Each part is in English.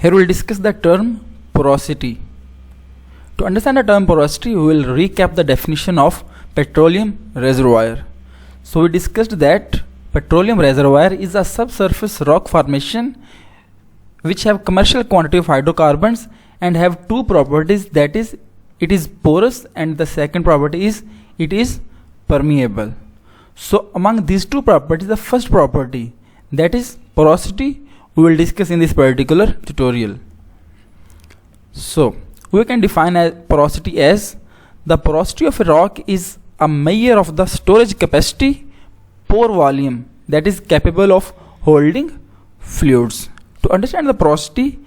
Here we will discuss the term porosity. To understand the term porosity, we will recap the definition of petroleum reservoir. So we discussed that petroleum reservoir is a subsurface rock formation which have commercial quantity of hydrocarbons and have two properties, that is, it is porous, and the second property is it is permeable. So among these two properties, the first property, that is porosity, we will discuss in this particular tutorial. So we can define porosity as the porosity of a rock is a measure of the storage capacity, pore volume, that is capable of holding fluids. To understand the porosity,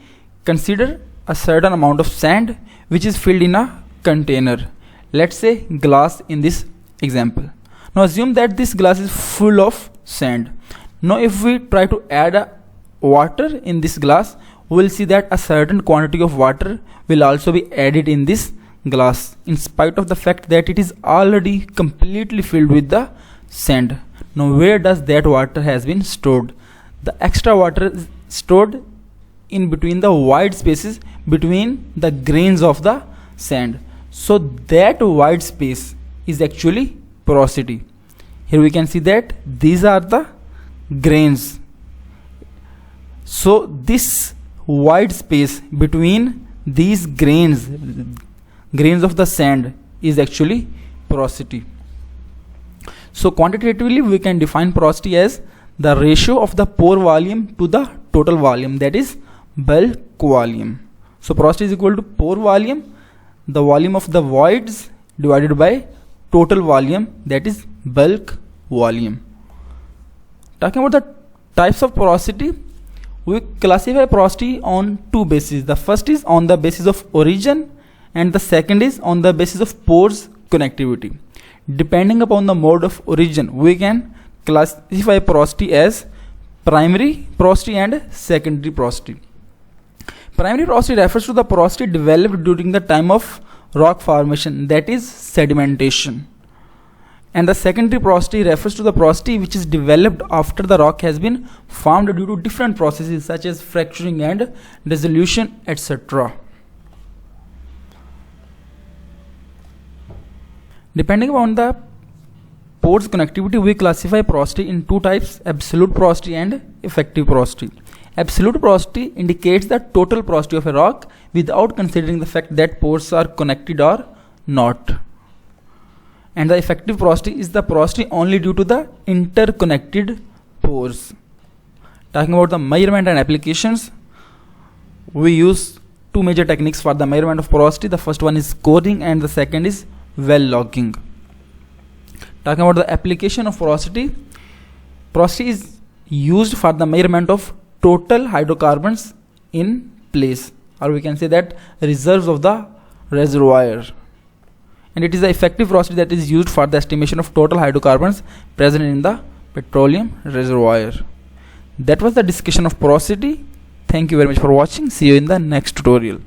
consider a certain amount of sand which is filled in a container, let's say glass in this example. Now assume that this glass is full of sand. Now if we try to add water in this glass, we will see that a certain quantity of water will also be added in this glass, in spite of the fact that it is already completely filled with the sand. Now where does that water has been stored? The extra water is stored in between the wide spaces between the grains of the sand. So that wide space is actually porosity. Here we can see that these are the grains. So this wide space between these grains of the sand is actually porosity. So quantitatively we can define porosity as the ratio of the pore volume to the total volume, that is bulk volume. So porosity is equal to pore volume, the volume of the voids, divided by total volume, that is bulk volume. Talking about the types of porosity, we classify porosity on two bases. The first is on the basis of origin and the second is on the basis of pores connectivity. Depending upon the mode of origin, we can classify porosity as primary porosity and secondary porosity. Primary porosity refers to the porosity developed during the time of rock formation, that is sedimentation. And the secondary porosity refers to the porosity which is developed after the rock has been formed due to different processes such as fracturing and dissolution, etc. Depending on the pores connectivity, we classify porosity in two types: absolute porosity and effective porosity. Absolute porosity indicates the total porosity of a rock without considering the fact that pores are connected or not. And the effective porosity is the porosity only due to the interconnected pores. Talking about the measurement and applications, we use two major techniques for the measurement of porosity. The first one is coring and the second is well logging. Talking about the application of porosity, porosity is used for the measurement of total hydrocarbons in place, or we can say that reserves of the reservoir. And it is the effective porosity that is used for the estimation of total hydrocarbons present in the petroleum reservoir. That was the discussion of porosity. Thank you very much for watching. See you in the next tutorial.